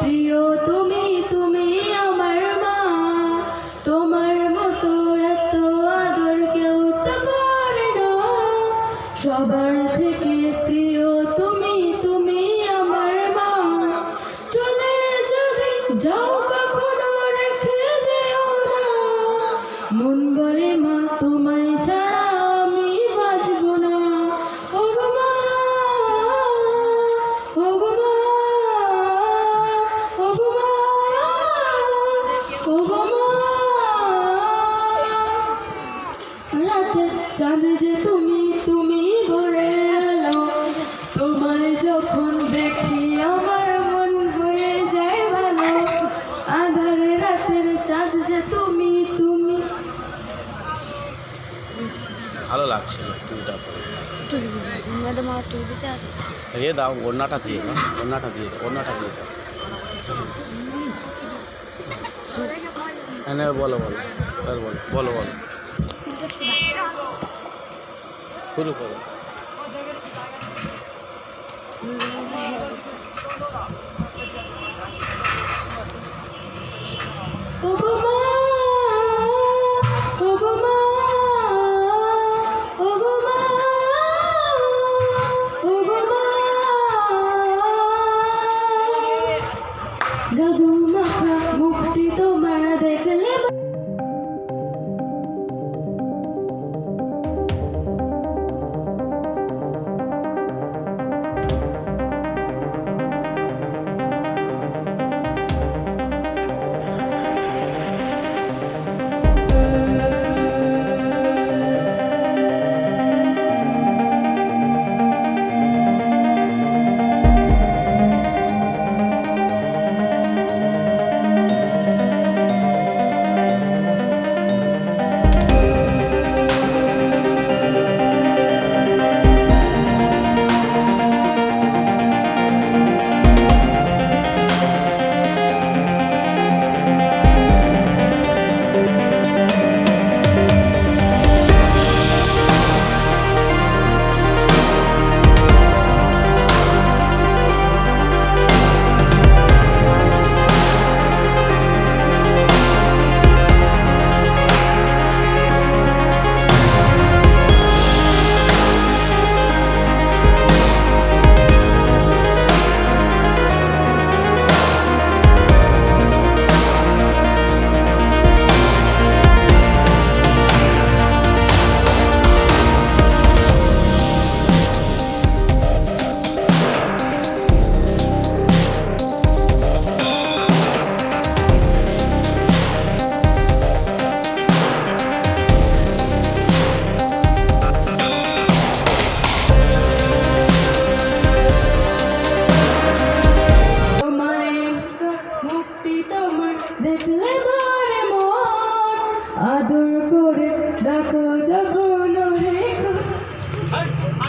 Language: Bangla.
প্রিয় তুমি, তুমি আমার মা। তোমার মতো এত আদর কেউ তো করে না। সবার থেকে প্রিয় তুমি, তুমি আমার মা। চলে যদি যাও কখনো রেখে যেও না। মন বলে মা তোমায় ছাড়া আমি বাঁচব না। ওগো মা, ওগো মা, ওগো মা, ওগো মা। রাতের চাঁদ যে তুমি, তুমি ভরে এলো। তোমায় যখন দেখি আমার মন হয়ে যায় ভালো। আঁধারে রাতের চাঁদ যে তুমি, তুমি। ভালো লাগছিল টুইটা পরে। ম্যাডাম আমার টুই দিতে আছে। দিয়ে দাও, ওড়নাটা দিয়ে দাও, ওড়নাটা দিয়ে দাও, ওড়নাটা দিয়ে দাও। হ্যাঁ বলো বলো, এবার বলো বলো বলো, শুরু করো। ওগো মা, ওগো মা, ওগো মা, ওগো মা। জাদু মাখা মুখটি তোমার দেখলে দেখলে ঘরে মন আদর করে ডাকো